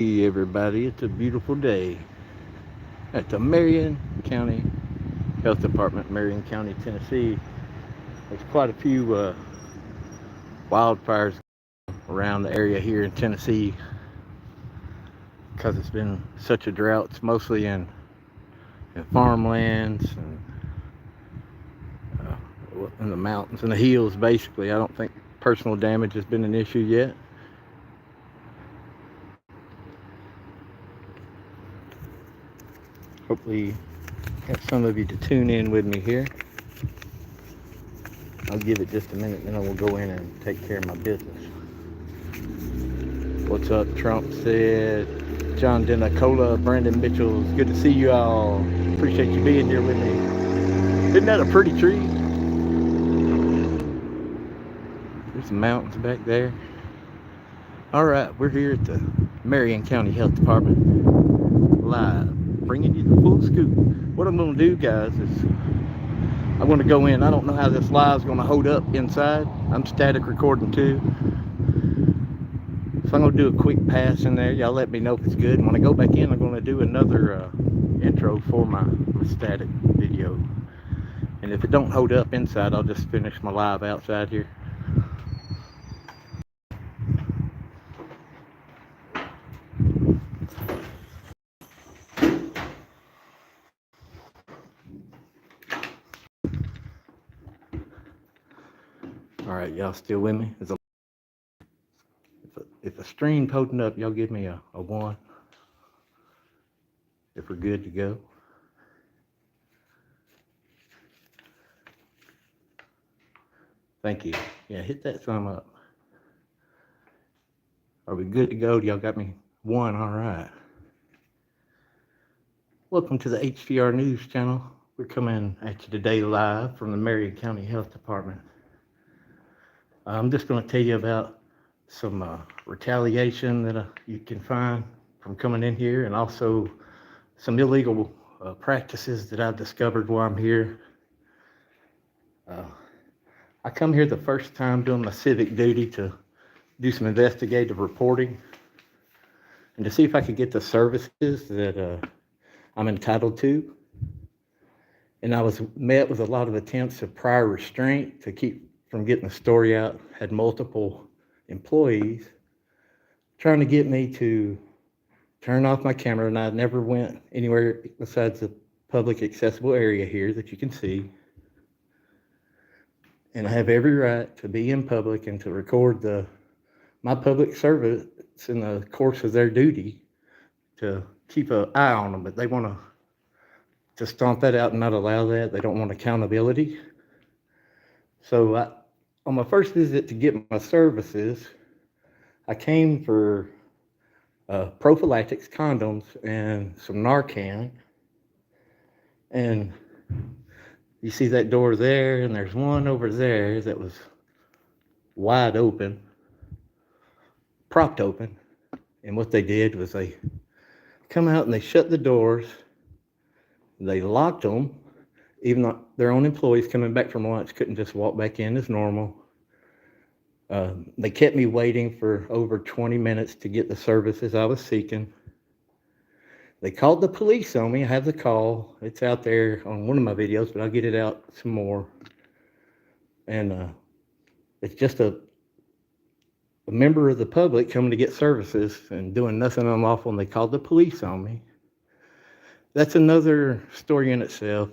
Hey everybody, it's a beautiful day at the Marion County Health Department, Marion County, Tennessee. There's quite a few wildfires around the area here in Tennessee because it's been such a drought. It's mostly in farmlands and in the mountains and the hills, basically. I don't think personal damage has been an issue yet. Hopefully, got some of you to tune in with me here. I'll give it just a minute, then I will go in and take care of my business. What's up, Trump said. John Denicola, Brandon Mitchell, it's good to see you all. Appreciate you being here with me. Isn't that a pretty tree? There's some mountains back there. All right, we're here at the Marion County Health Department, live, bringing you the full scoop. What I'm going to do, guys, is I'm going to go in. I don't know how this live is going to hold up inside. I'm static recording too. So I'm going to do a quick pass in there. Y'all let me know if it's good. And when I go back in, I'm going to do another intro for my static video. And if it don't hold up inside, I'll just finish my live outside here. All right, y'all still with me? If a stream's holding up, y'all give me a 1 if we're good to go. Thank you. Yeah, hit that thumb up. Are we good to go? Y'all got me 1, all right. Welcome to the HDR News channel. We're coming at you today live from the Marion County Health Department. I'm just going to tell you about some retaliation that you can find from coming in here, and also some illegal practices that I've discovered while I'm here. I come here the first time doing my civic duty to do some investigative reporting and to see if I could get the services that I'm entitled to. And I was met with a lot of attempts of prior restraint to keep from getting the story out. Had multiple employees trying to get me to turn off my camera, and I never went anywhere besides the public accessible area here that you can see. And I have every right to be in public and to record my public servants in the course of their duty to keep an eye on them, but they want to stomp that out and not allow that. They don't want accountability. So on my first visit to get my services, I came for prophylactics, condoms, and some Narcan. And you see that door there, and there's one over there that was wide open, propped open. And what they did was they come out and they shut the doors. They locked them, even though their own employees coming back from lunch couldn't just walk back in as normal. They kept me waiting for over 20 minutes to get the services I was seeking. They called the police on me. I have the call. It's out there on one of my videos, but I'll get it out some more. And it's just a member of the public coming to get services and doing nothing unlawful, and they called the police on me. That's another story in itself.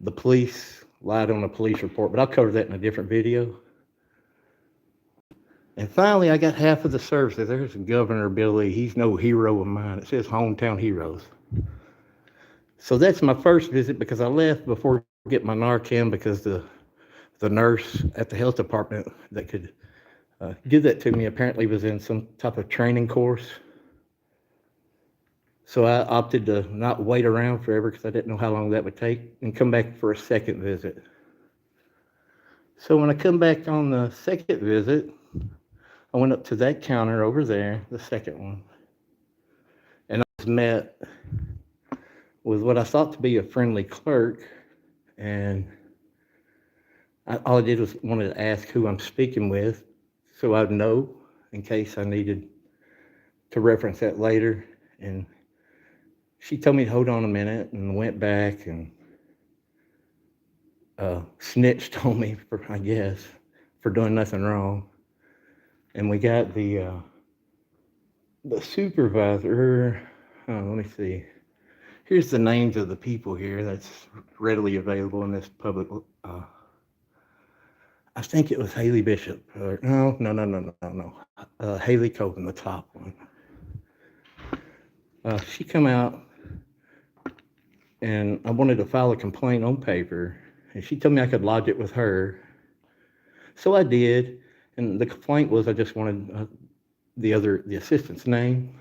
The police lied on a police report, but I'll cover that in a different video. And finally, I got half of the services. There's Governor Billy. He's no hero of mine. It says hometown heroes. So that's my first visit, because I left before I get my Narcan, because the nurse at the health department that could give that to me apparently was in some type of training course. So I opted to not wait around forever, because I didn't know how long that would take, and come back for a second visit. So when I come back on the second visit, I went up to that counter over there, the second one, and I was met with what I thought to be a friendly clerk, and all I did was wanted to ask who I'm speaking with, so I'd know in case I needed to reference that later. And she told me to hold on a minute and went back and snitched on me, I guess, for doing nothing wrong. And we got the supervisor. Let me see. Here's the names of the people here that's readily available in this public. I think it was Haley Bishop. No. Haley Copen, the top one. She come out, and I wanted to file a complaint on paper, and she told me I could lodge it with her. So I did, and the complaint was I just wanted the assistant's name,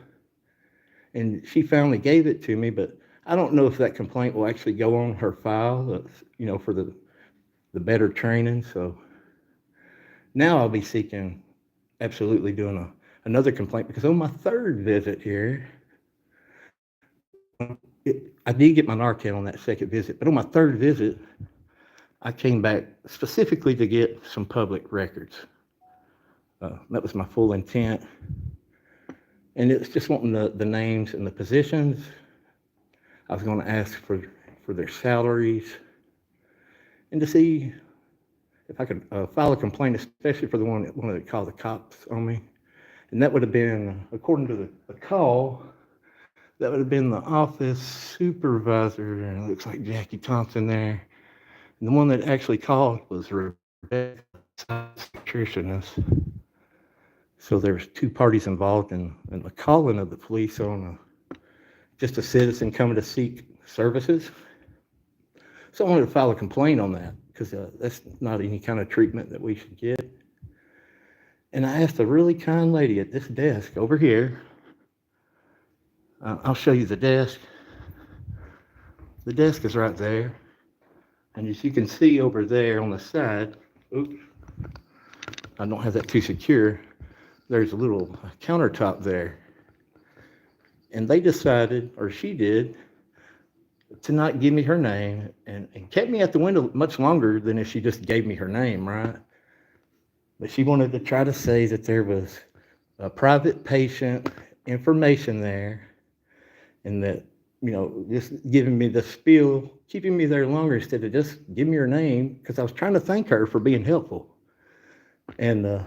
and she finally gave it to me, but I don't know if that complaint will actually go on her file, for the better training. So now I'll be seeking, absolutely doing another complaint, because on my third visit here, I did get my Narcan on that second visit, but on my third visit, I came back specifically to get some public records. That was my full intent. And it's just wanting the names and the positions. I was going to ask for their salaries and to see if I could file a complaint, especially for the one that called the cops on me. And that would have been, according to the call, that would have been the office supervisor, and it looks like Jackie Thompson there. And the one that actually called was Rebecca, nutritionist. So there was two parties involved in the calling of the police on just a citizen coming to seek services. So I wanted to file a complaint on that, because that's not any kind of treatment that we should get. And I asked a really kind lady at this desk over here. I'll show you the desk. The desk is right there. And as you can see over there on the side, oops, I don't have that too secure. There's a little countertop there. And they decided, or she did, to not give me her name and kept me at the window much longer than if she just gave me her name, right? But she wanted to try to say that there was a private patient information there, and that, just giving me the spiel, keeping me there longer instead of just give me her name, because I was trying to thank her for being helpful. And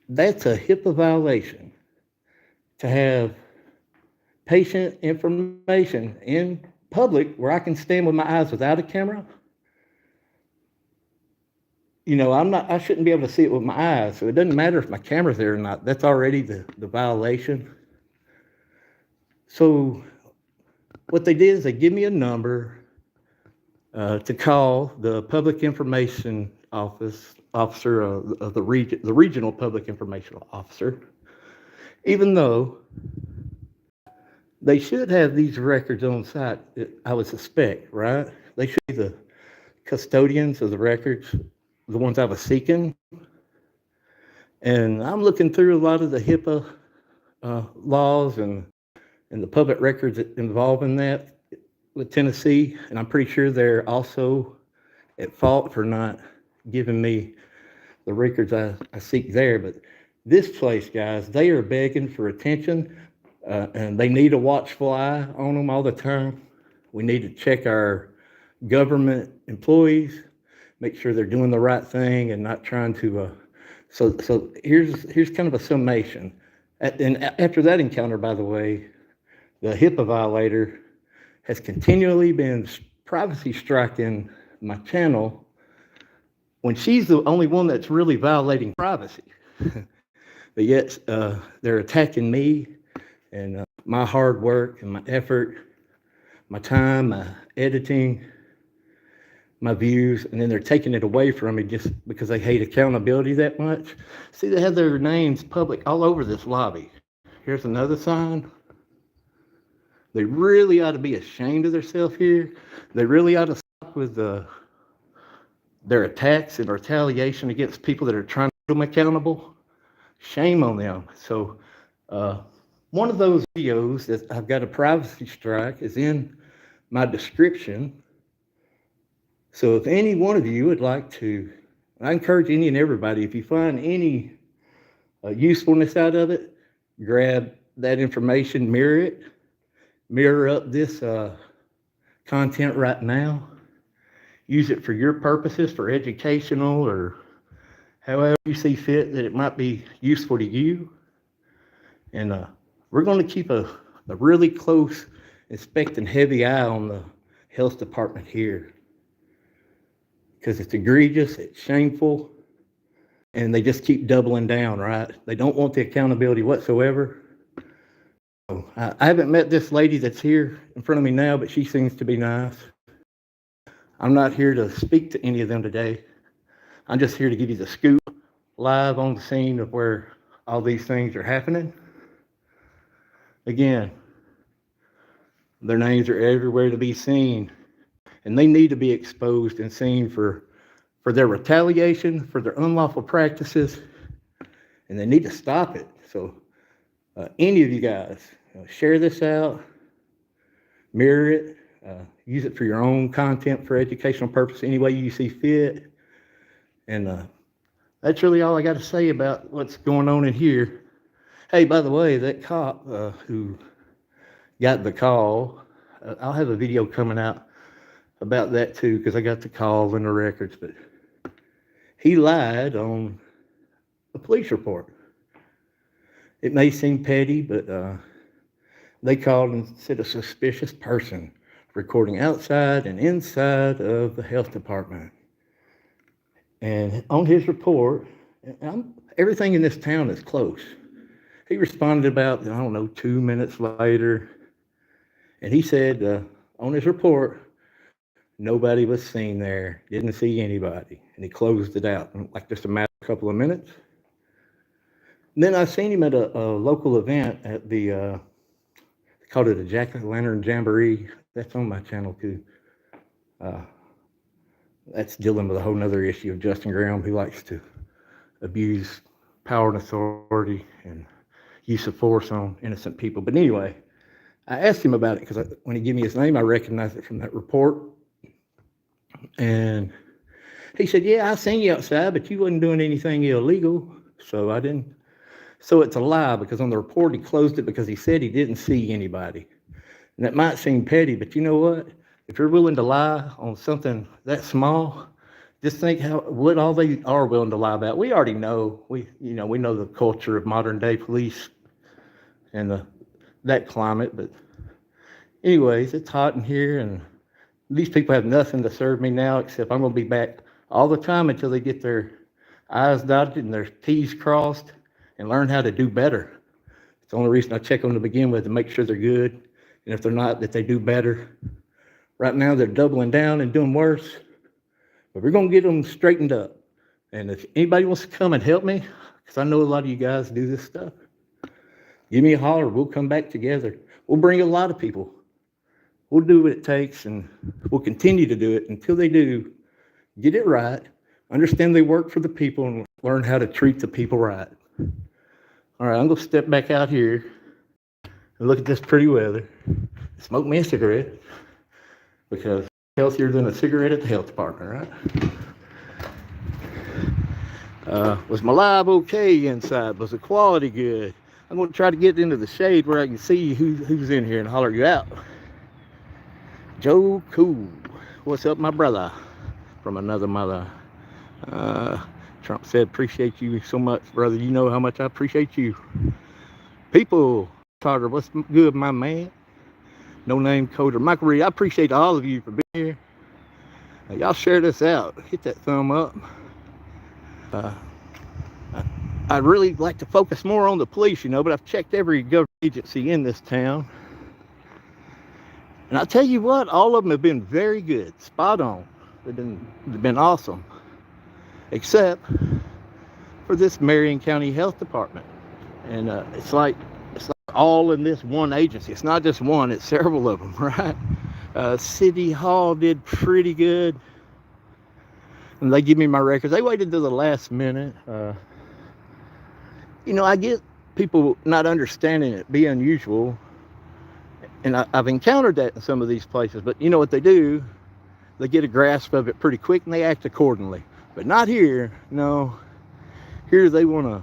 that's a HIPAA violation, to have patient information in public where I can stand with my eyes without a camera. I shouldn't be able to see it with my eyes, so it doesn't matter if my camera's there or not. That's already the violation. So what they did is they give me a number to call the public information officer of the regional public information officer, even though they should have these records on site, I would suspect, right? They should be the custodians of the records, the ones I was seeking. And I'm looking through a lot of the HIPAA laws and the public records involving that with Tennessee, and I'm pretty sure they're also at fault for not giving me the records I seek there. But this place, guys, they are begging for attention, and they need a watchful eye on them all the time. We need to check our government employees, make sure they're doing the right thing and not trying to. So here's kind of a summation. And after that encounter, by the way, the HIPAA violator has continually been privacy striking my channel when she's the only one that's really violating privacy. But yet they're attacking me and my hard work and my effort, my time, my editing, my views, and then they're taking it away from me just because they hate accountability that much. See, they have their names public all over this lobby. Here's another sign. They really ought to be ashamed of themselves here. They really ought to stop with their attacks and retaliation against people that are trying to hold them accountable. Shame on them. So one of those videos that I've got a privacy strike is in my description. So if any one of you would like to, I encourage any and everybody, if you find any usefulness out of it, grab that information, mirror up this content right now, use it for your purposes, for educational or however you see fit that it might be useful to you. And we're going to keep a really close, inspecting, heavy eye on the health department here, because it's egregious, it's shameful, and they just keep doubling down, right? They don't want the accountability whatsoever. So, I haven't met this lady that's here in front of me now, but she seems to be nice. I'm not here to speak to any of them today. I'm just here to give you the scoop live on the scene of where all these things are happening. Again, their names are everywhere to be seen, and they need to be exposed and seen for their retaliation, for their unlawful practices, and they need to stop it. So any of you guys, share this out, mirror it, use it for your own content, for educational purpose, any way you see fit. And that's really all I got to say about what's going on in here. Hey, by the way, that cop who got the call, I'll have a video coming out about that too, because I got the call and the records, but he lied on a police report. It may seem petty, but they called and said a suspicious person recording outside and inside of the health department. And on his report, everything in this town is close. He responded about, 2 minutes later, and he said on his report, nobody was seen there, didn't see anybody, and he closed it out in like just a matter of a couple of minutes. And then I seen him at a local event at the, they called it a Jack-o'-lantern Jamboree. That's on my channel too. That's dealing with a whole nother issue of Justin Graham, who likes to abuse power and authority and use of force on innocent people. But anyway, I asked him about it because when he gave me his name, I recognized it from that report. And he said, yeah, I seen you outside, but you wasn't doing anything illegal. So I didn't. So it's a lie, because on the report, he closed it because he said he didn't see anybody. And that might seem petty, but you know what? If you're willing to lie on something that small, just think what all they are willing to lie about. We already know. We know the culture of modern day police and that climate. But anyways, it's hot in here, and these people have nothing to serve me now, except I'm going to be back all the time until they get their I's dotted and their T's crossed and learn how to do better. It's the only reason I check them to begin with, to make sure they're good. And if they're not, that they do better. Right now, they're doubling down and doing worse. But we're going to get them straightened up. And if anybody wants to come and help me, because I know a lot of you guys do this stuff, give me a holler. We'll come back together. We'll bring a lot of people. We'll do what it takes, and we'll continue to do it until they do get it right, understand they work for the people, and learn how to treat the people right. All right, I'm going to step back out here and look at this pretty weather. Smoke me a cigarette, because it's healthier than a cigarette at the health department, right? Was my live okay inside? Was the quality good? I'm going to try to get into the shade where I can see who's in here and holler you out. Joe Cool, what's up, my brother from another mother? Trump said, appreciate you so much, brother. You know how much I appreciate you. People, Carter, what's good, my man? No Name Coder. Michael Reed, I appreciate all of you for being here. Y'all share this out. Hit that thumb up. I'd really like to focus more on the police, but I've checked every government agency in this town. And I'll tell you what, all of them have been very good, spot on. They've been awesome. Except for this Marion County Health Department. And it's like all in this one agency. It's not just one, it's several of them, right? City Hall did pretty good. And they give me my records. They waited till the last minute. I get people not understanding it be unusual. And I've encountered that in some of these places. But you know what they do? They get a grasp of it pretty quick and they act accordingly. But not here. No. Here they want to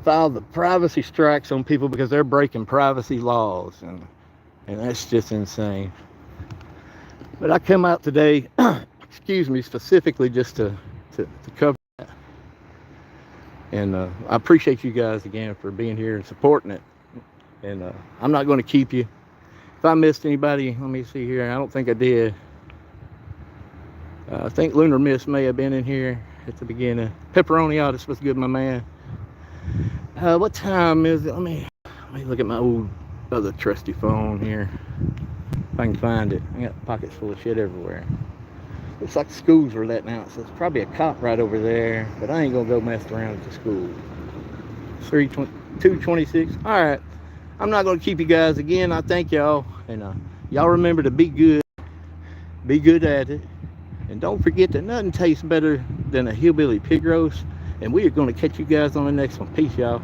file the privacy strikes on people because they're breaking privacy laws, and that's just insane. But I come out today, excuse me, specifically just to cover that. And I appreciate you guys again for being here and supporting it. And I'm not going to keep you. If I missed anybody, let me see here. I don't think I did. I think Lunar Mist may have been in here at the beginning. Pepperoni Otis was good, my man. What time is it? Let me look at my old other trusty phone here. If I can find it. I got pockets full of shit everywhere. Looks like the schools were letting out, so it's probably a cop right over there. But I ain't gonna go mess around at the school. 226. All right. I'm not gonna keep you guys again. I thank y'all, and y'all remember to be good at it, and don't forget that nothing tastes better than a hillbilly pig roast. And we are gonna catch you guys on the next one. Peace, y'all.